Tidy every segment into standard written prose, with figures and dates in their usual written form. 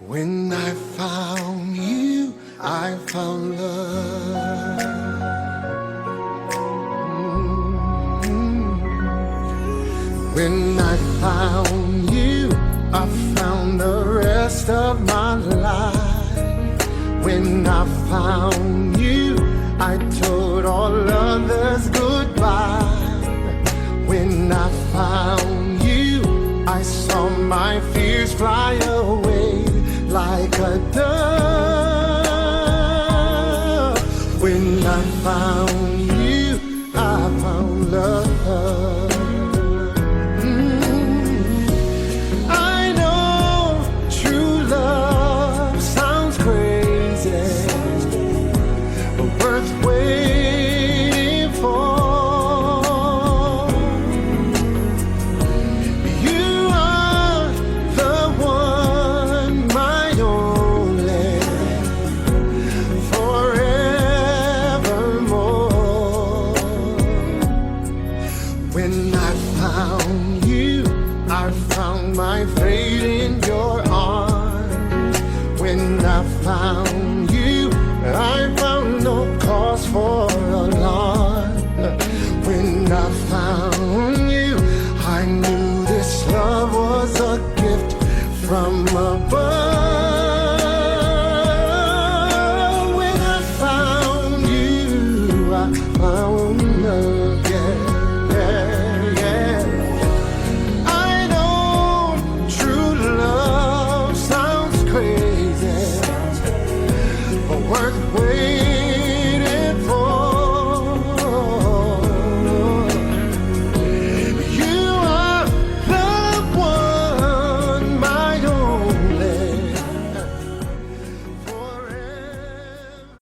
When I found you, I found love. When I found you, I found the rest of my life. When I found you, I told all others goodbye. When I found you, I saw my fears fly away like a dove. When I found you, I found love. I know true love sounds crazy, but worth waiting for. You are the one, my only, forevermore. When I found you, I found my fate in your arms. When I found you, I found no cause for alarm. When I found you, I knew this love was a gift from above. When I found you, I found love, yeah. I know true love sounds crazy, but worth waiting for. You are the one, my only, forever.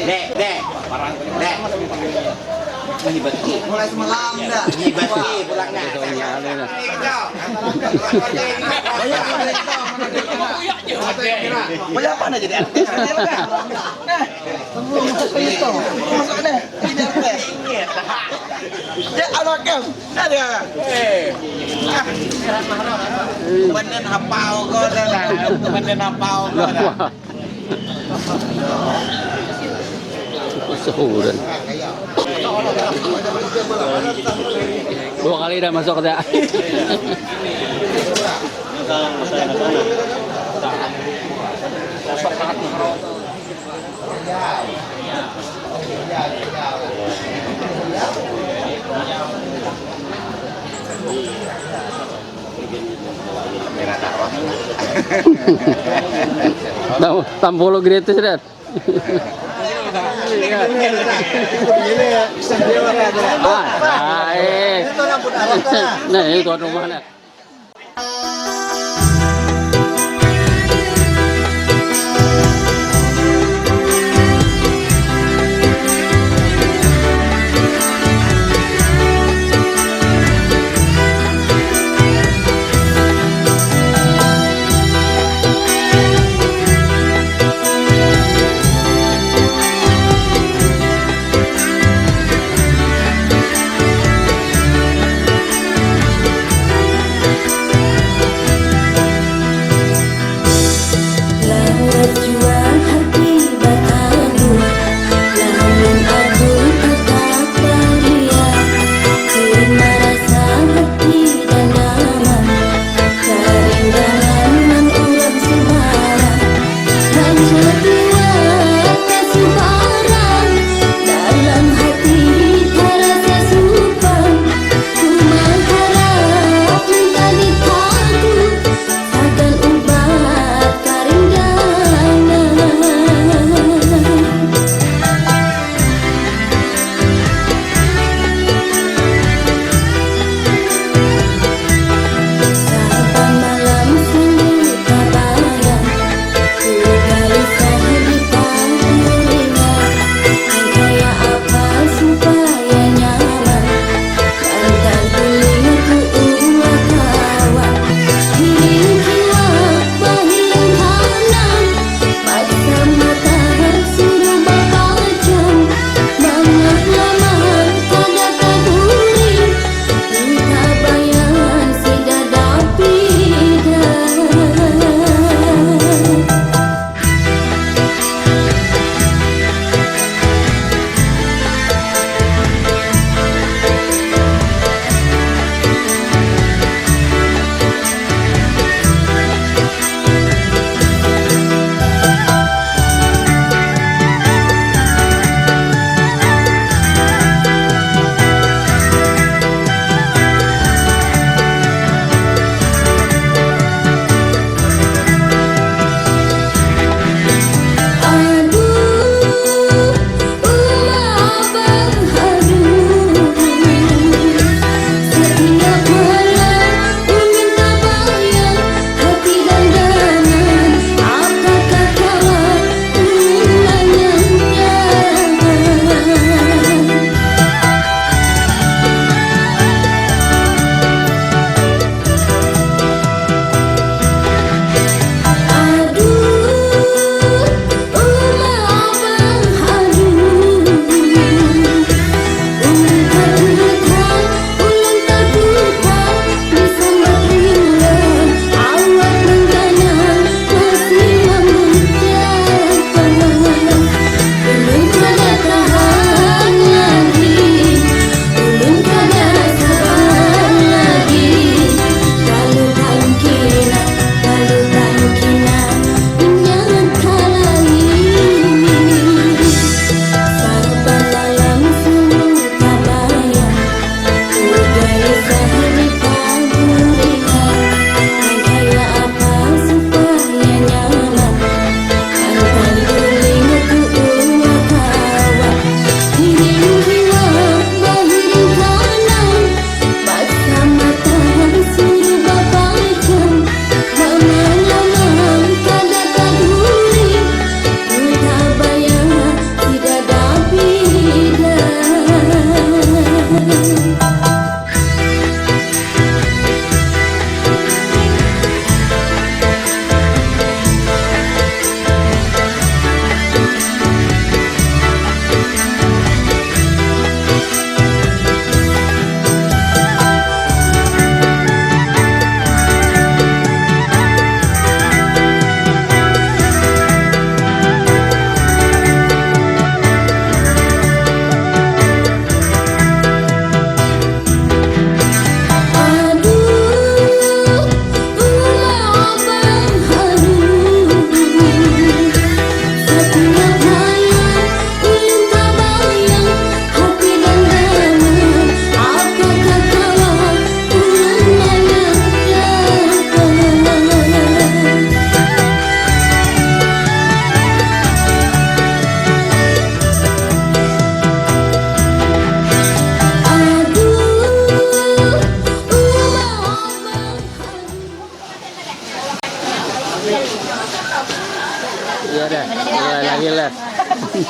Dek. Menghibati. Mulai semalam dah. Menghibati pulangnya. Banyak apa nih jadi artis? Masuk deh. Jadi artis. Dia anaknya. Ada. Benden hafal kau dah. Benden hafal kau dah. Sehuran. 2 kali dah masuk ke Tampolo gratis dah. Nah, itu tuan rumahnya.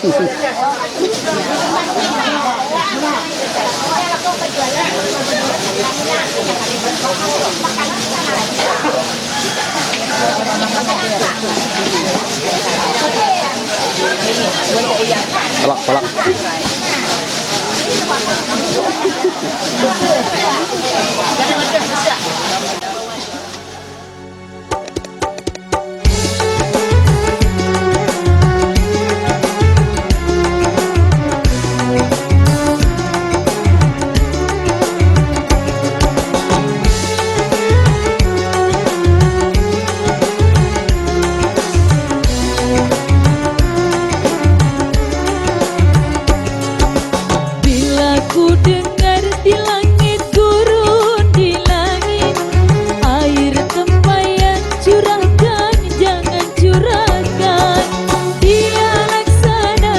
Kolak, kolak. Bila ku dengar di langit gurun di langit, air tempayan curahkan jangan curahkan. Dia laksana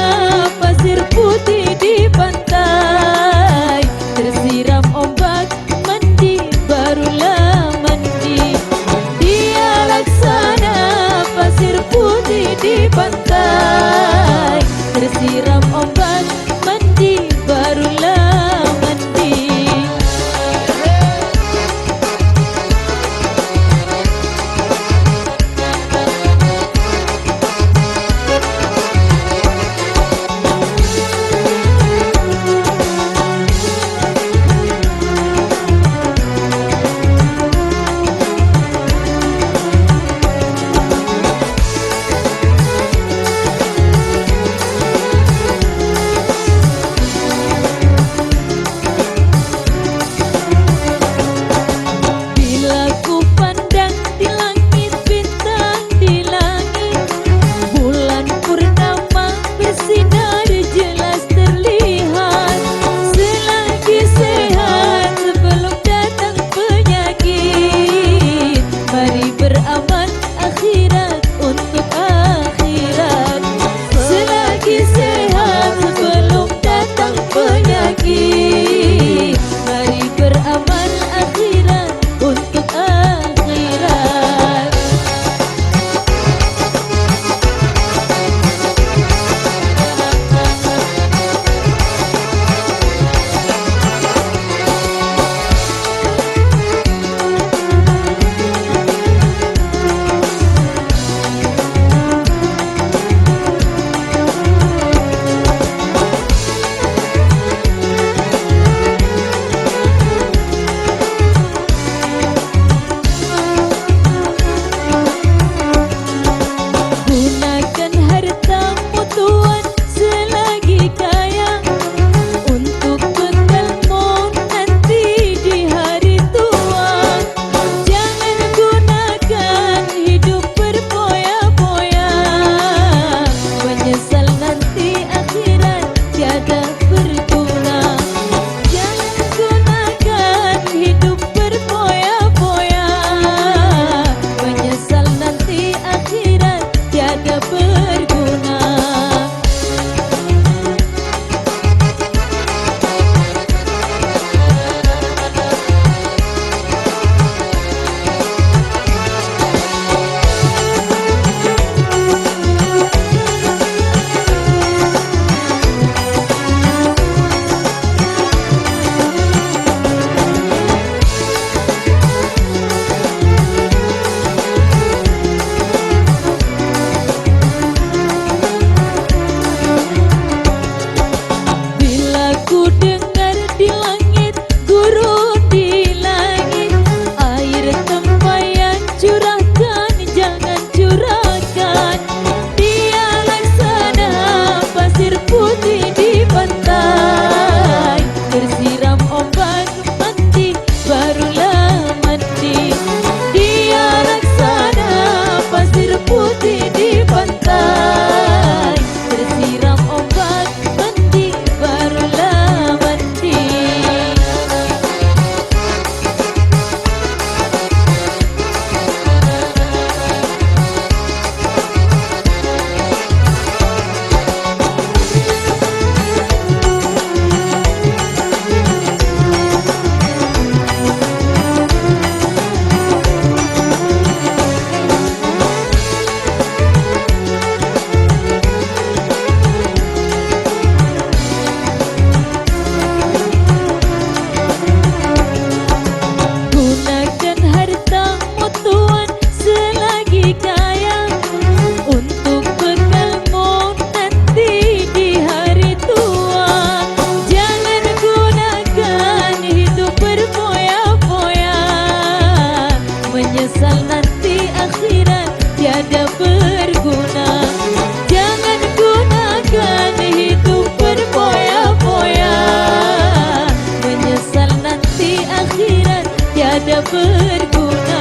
pasir putih di pantai, tersiram ombak mandi barulah mandi. Dia laksana pasir putih di pantai, tersiram ombak mandi barulah mandi. Bila ku pandang di langit bintang di langit, bulan purnama bersinar jelas terlihat. Selagi sehat sebelum datang penyakit, mari beramal akhirat untuk akhirat. Selagi sehat sebelum datang penyakit, mari beramal akhirat untuk akhirat. Gunakan hartamu Tuhan selagi kaya, untuk bekalmu nanti di hari tua. Jangan gunakan hidup berfoya-foya, menyesal nanti akhirat tiada berguna. Jangan gunakan hidup berfoya-foya, menyesal nanti akhirat tiada berguna. Bila ku dengar di langit gurun di langit, air tempayan curahkan jangan curahkan. Dia laksana pasir putih di pantai, tersiram ombak mandi barulah mandi. Dia laksana pasir putih di pantai, tersiram ombak mandi barulah mandi. berguna.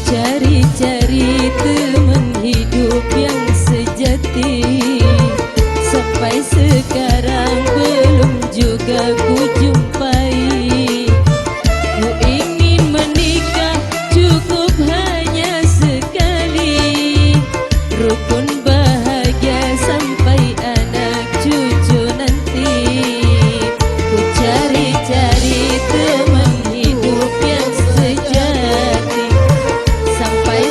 cari-cari teman hidup yang sejati, sampai sekarang belum juga ku jumpai. Ku ingin menikah cukup hanya sekali, rukun bahagia sampai anak cucu nanti. Ku cari-cari teman hidup yang sejati, sampai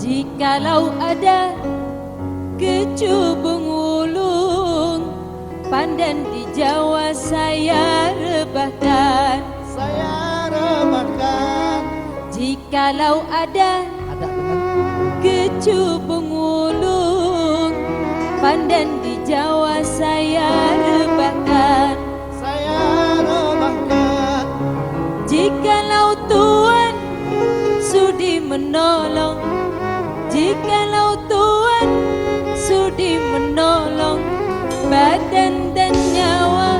Jikalau ada kecubung ulung, pandan di Jawa saya rebahkan. Jikalau ada kecubung ulung, pandan di Jawa saya rebahkan. Jikalau Tuhan sudi menolong, jikalau Tuhan sudi menolong, badan dan nyawa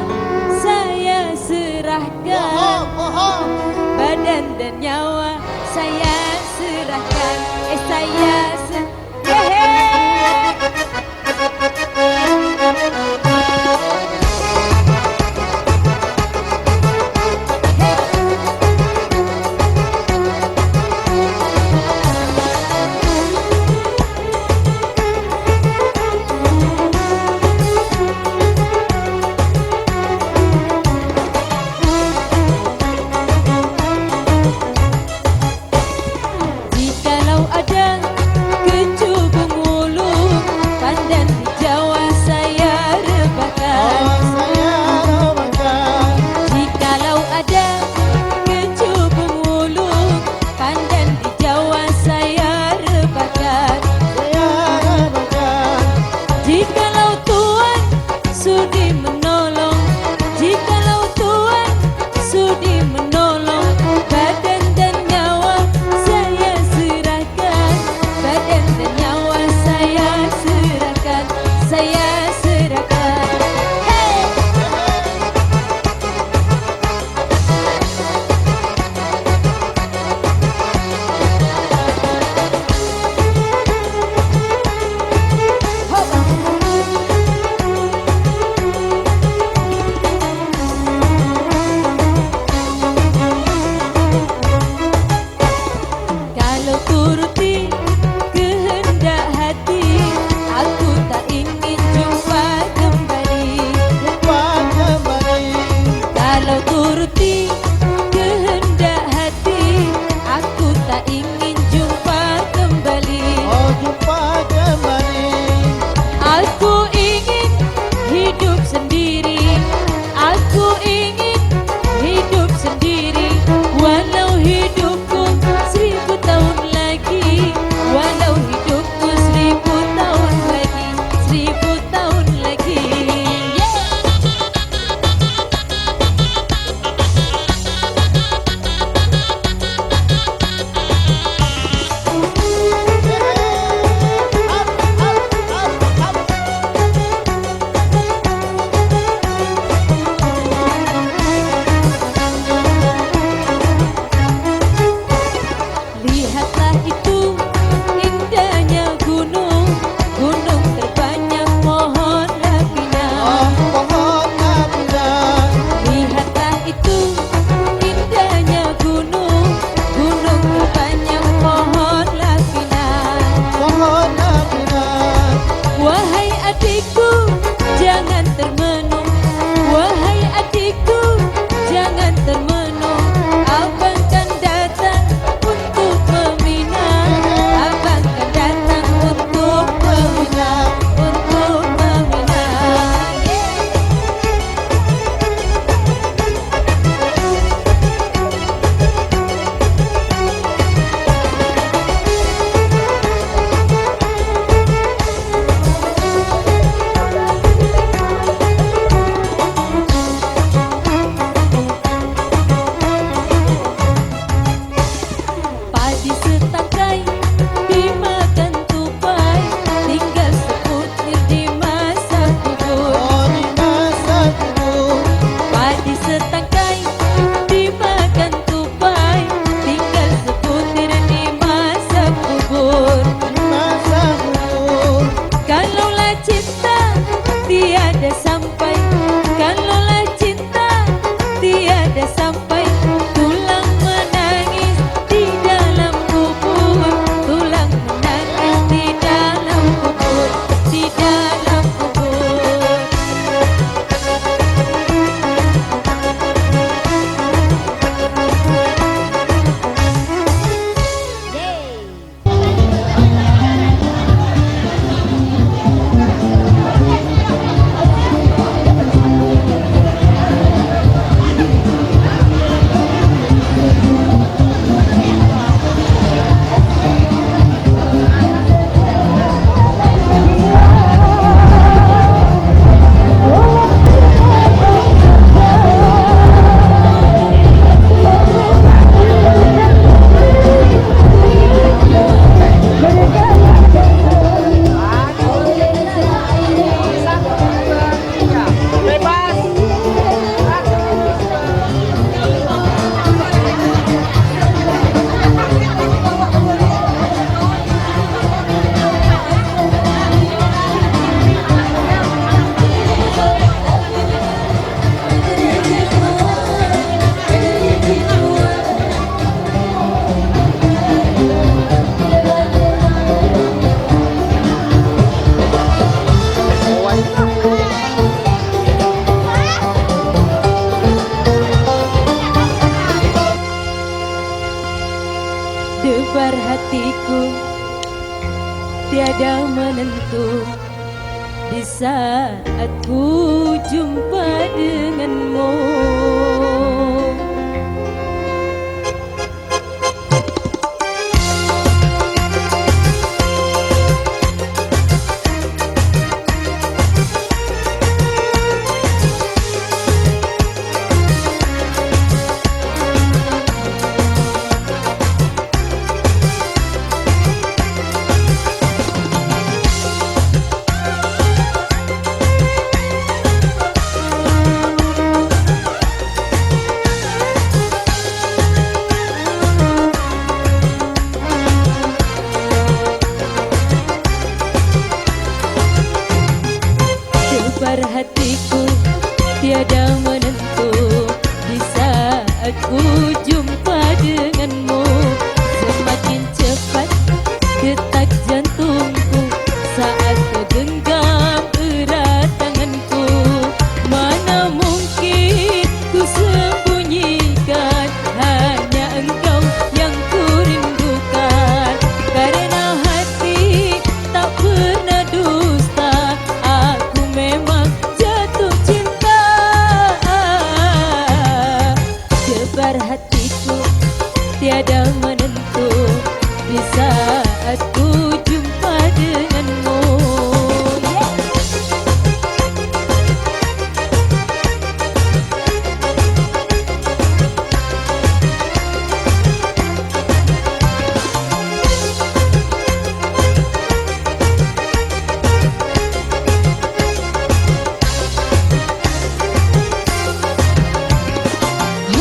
saya serahkan. Badan dan nyawa saya serahkan. Saya jikalau ada kecubung ulung, pandan di Jawa saya rebahkan. Jikalau ada kecubung ulung, pandan di Jawa saya rebahkan. Jikalau Tuhan sudi menolong, jikalau Tuhan sudi menolong, badan dan nyawa saya serahkan. Badan dan nyawa saya serahkan. Saya serahkan. Hey! Kalau turuti kehendak hati, aku tak ingin jumpa kembali. Kalau turuti kehendak hati, aku tak ingin jumpa kembali. Aku ingin hidup sendiri, aku ingin hidup sendiri, walau hidupku 1000 tahun lagi, walau hidupku 1000 tahun lagi, 1000 tahun lagi. Lihatlah itu indahnya gunung, gunung terbanyak pohonlah pinang. Lihatlah itu indahnya gunung, gunung terbanyak pohonlah pinang. Wahai adikku, jangan termenung, wahai adikku, jangan termenung. Abang kan datang untuk meminang, abang kan datang untuk meminang, untuk meminang. tiada menentu di saat ku jumpa denganmu. Debar hatiku tiada menentu di saat ku jumpa denganmu. Semakin cepat detak jantungku saat kau genggam erat tanganku. Mana mungkin ku sembunyikan, hanya engkau yang ku rindukan. Karena hati tak pernah dusta, aku memang jatuh cinta. Debar hatiku tiada menentu di saat ku jumpa denganmu.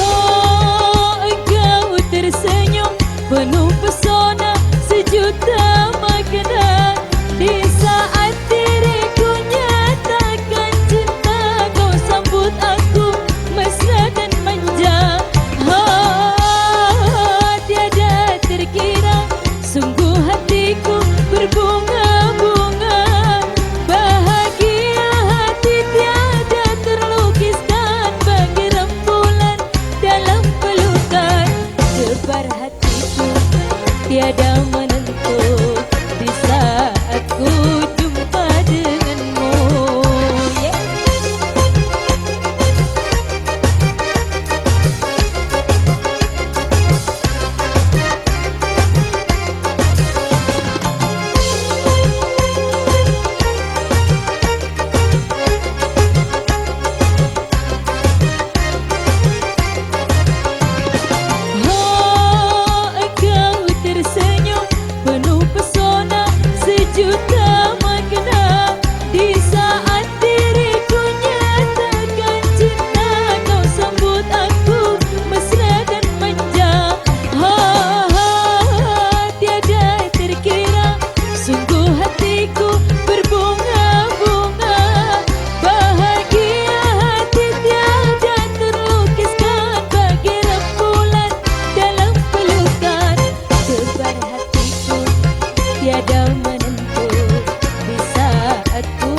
Oh, engkau tersenyum penuh pesona sejuta makna. Di saat diriku nyatakan cinta, kau sambut aku mesra dan manja. Oh, tiada terkira, sungguh hatiku berbunga-bunga. Bahagia hati tiada terlukiskan bagi rembulan dalam pelukan. Debar hatiku tiada menentu di saat ku jumpa denganmu. Oh, engkau tersenyum penuh pesona sejuta makna. Di saat diriku nyatakan cinta, kau sambut aku mesra dan manja. Oh, tiada terkira, sungguh hatiku berbunga-bunga. Bahagia hati tiada terlukiskan bagi rembulan dalam pelukan. Debar hatiku tiada menentu di saat ku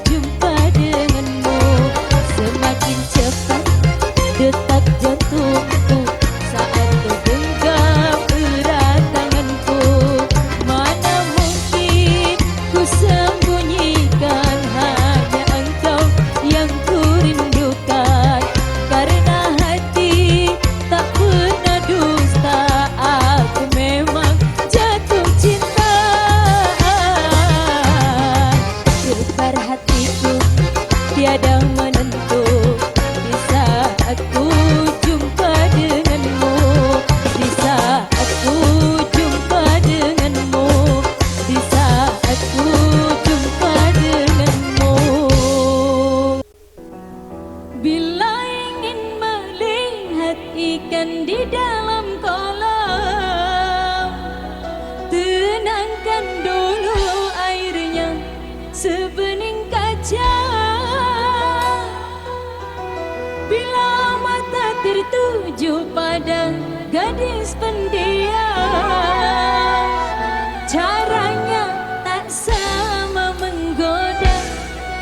jumpa denganmu. Semakin cepat detak jantungku saat kau genggam erat tanganku. Mana mungkin ku sembunyikan, hanya engkau yang ku rindukan. Karena hati tak pernah dusta, aku memang jatuh cinta. Debar hatiku tiada menentu di saat ku jumpa denganmu. Di saat ku jumpa denganmu. Di saat ku jumpa denganmu. Bila ingin melihat ikan di dalam kolam, tenangkan dulu airnya sebening kaca. Bila mata tertuju pada gadis pendiam, caranya tak sama menggoda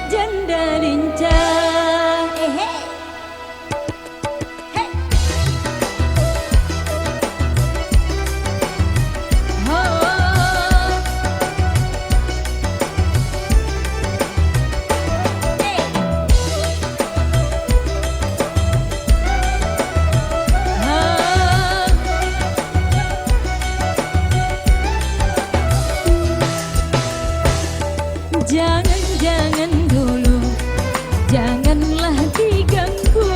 janda lincah. Oh, Jangan-jangan dulu, janganlah diganggu.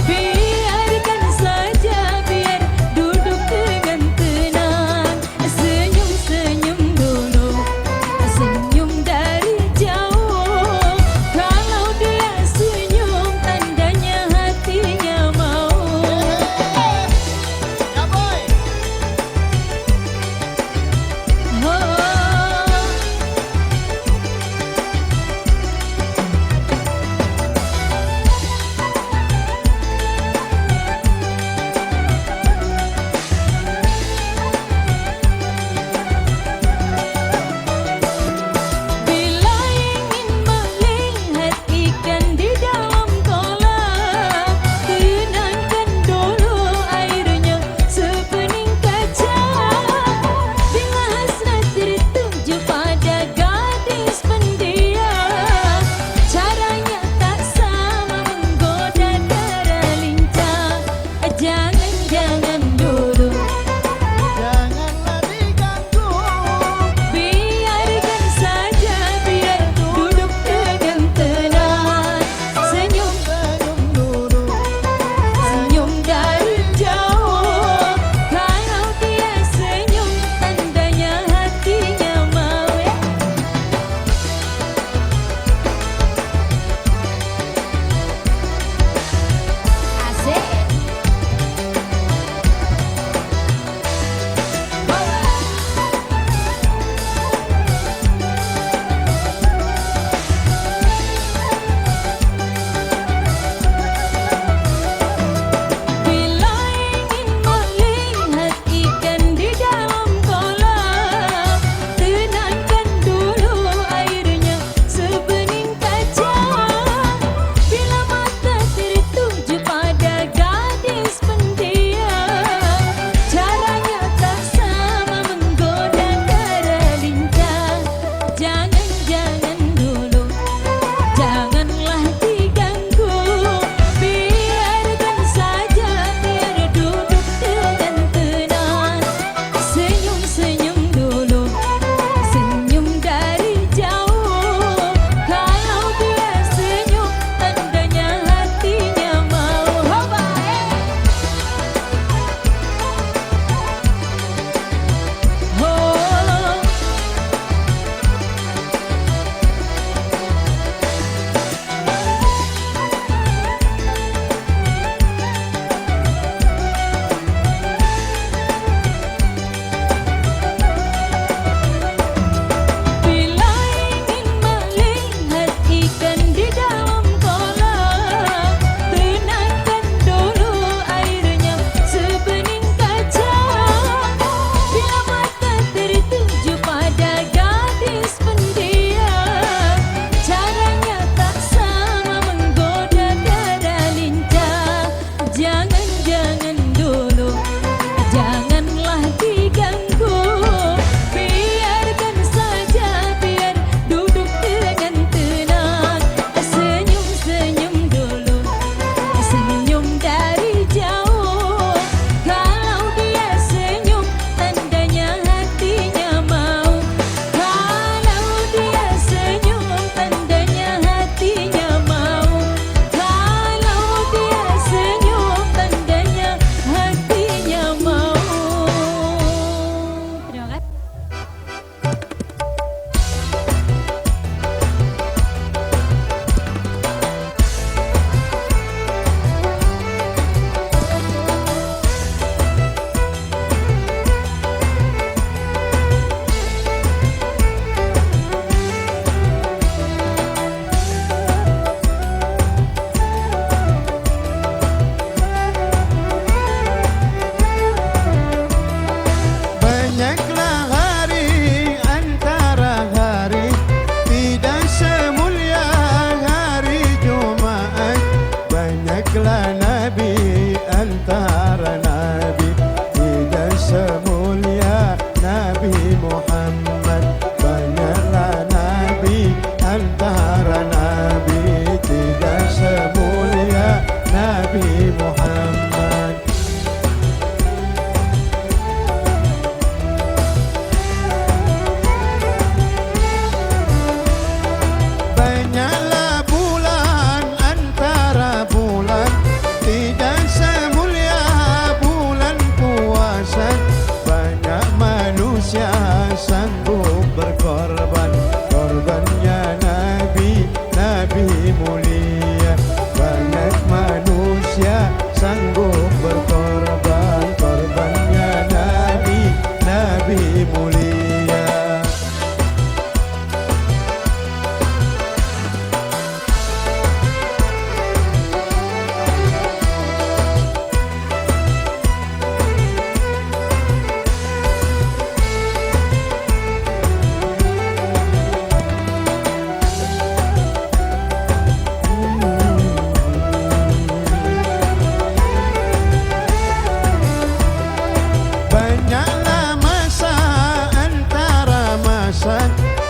Biarkan saja, biar duduk dengan tenang. Senyum-senyum dulu, senyum dari jauh. Kalau dia senyum, tandanya hatinya mau. Oh.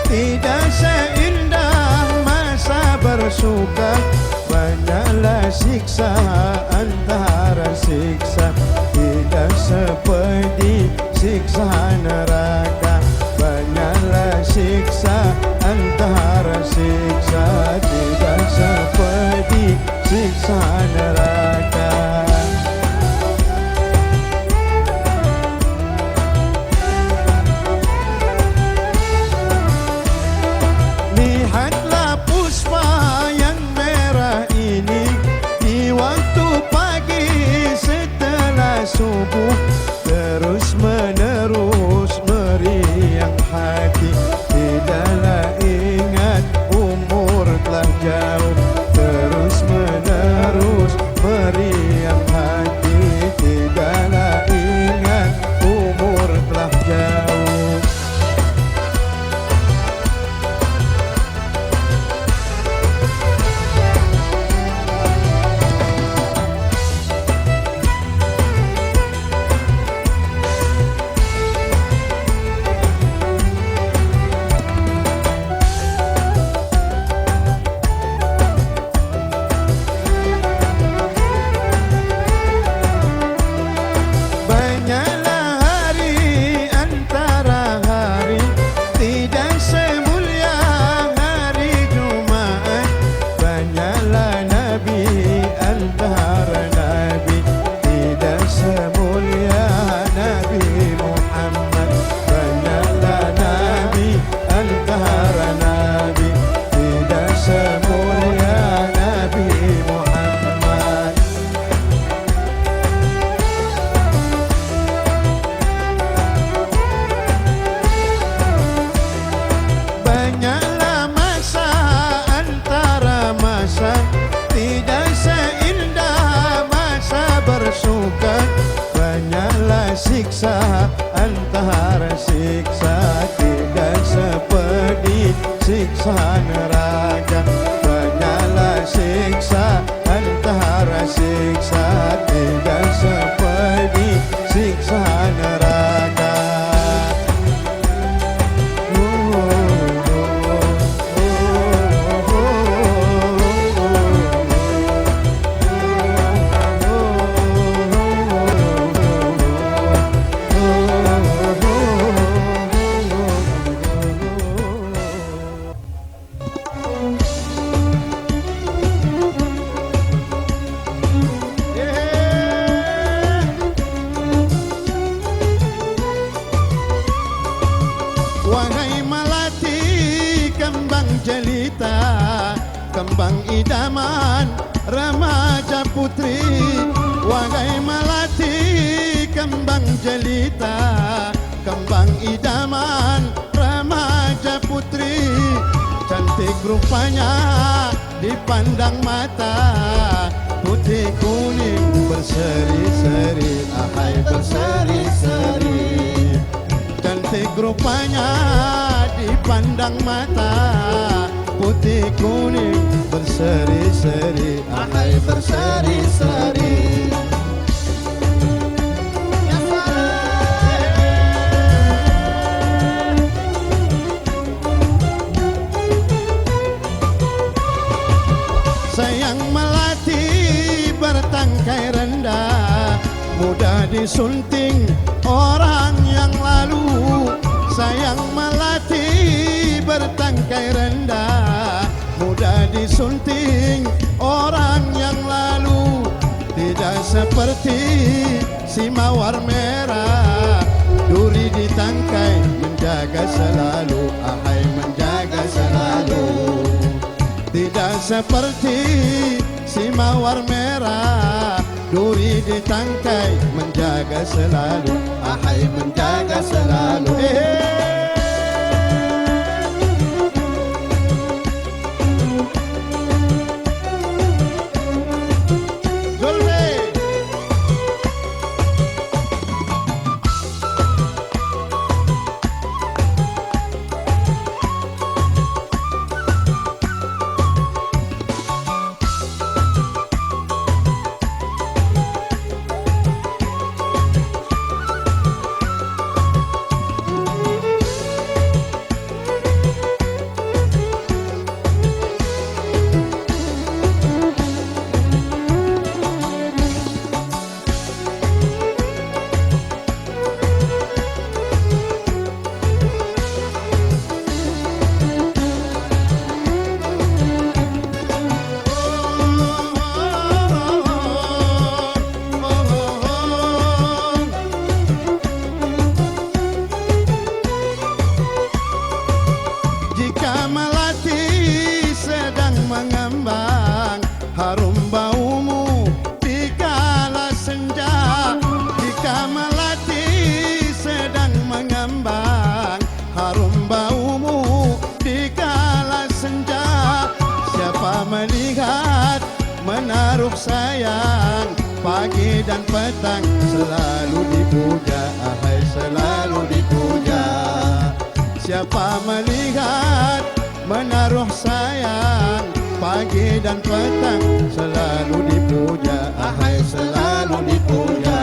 tidak seindah masa bersuka. Banyaklah siksa antara siksa, tidak seperti siksa neraka. Banyaklah siksa antara siksa, tidak seperti siksa neraka. Lihatlah puspa yang merah ini di waktu pagi setelah subuh, terus menerus meriang hati. Tidaklah ingat umur telah jauh, terus menerus meriang hati. Tidaklah ingat umur telah jauh. Banyaklah hari antara hari, tidak semulia hari Jumaat. Banyaklah nabi antara nabi, tidak semulia Nabi Muhammad. Banyaklah nabi antara nabi, tidak semulia Nabi Muhammad. Banyaklah masa antara masa, tidak seindah masa bersuka. Banyaklah siksa antara siksa, tidak seperti siksa neraka. Banyaklah siksa antara siksa, tidak seperti siksa neraka. Wahai melati kembang jelita, kembang idaman remaja putri. Wahai melati kembang jelita, kembang idaman remaja putri. Cantik rupanya dipandang mata, putih kuning berseri-seri, ahai berseri-seri. Cantik rupanya dipandang mata, putih kuning berseri-seri, ahai berseri-seri. Sayang melati bertangkai rendah, mudah disunting orang yang lalu. Sayang melati bertangkai rendah, mudah disunting orang yang lalu. Tidak seperti si mawar merah, duri di tangkai menjaga selalu, ahai menjaga selalu. Tidak seperti si mawar merah, duri di tangkai menjaga selalu, ahai menjaga selalu. Jika melati sedang mengembang, harum baumu di kala senja. Jika melati sedang mengembang, harum baumu di kala senja. Siapa melihat menaruh sayang, pagi dan petang selalu dipuja, ahai selalu dipuja. Siapa melihat menaruh sayang, pagi dan petang selalu dipuja, ahai selalu dipuja.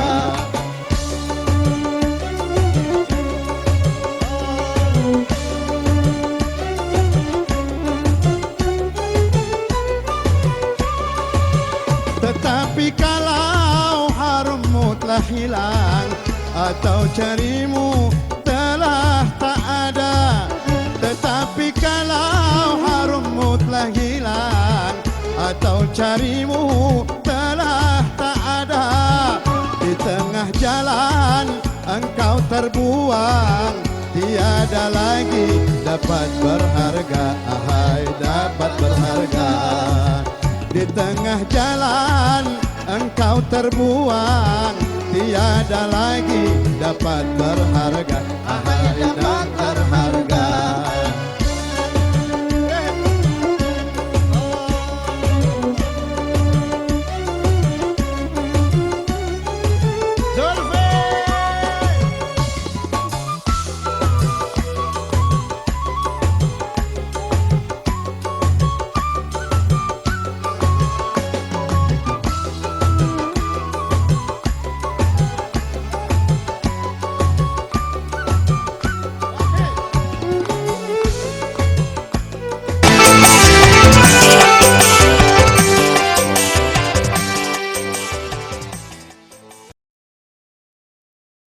Tetapi kalau harummu telah hilang, atau carimu telah tak ada. Tetapi kalau harummu telah hilang, atau carimu telah tak ada. Di tengah jalan engkau terbuang, tiada lagi dapat berharga, ahai dapat berharga. Di tengah jalan engkau terbuang, tiada lagi dapat berharga, ahai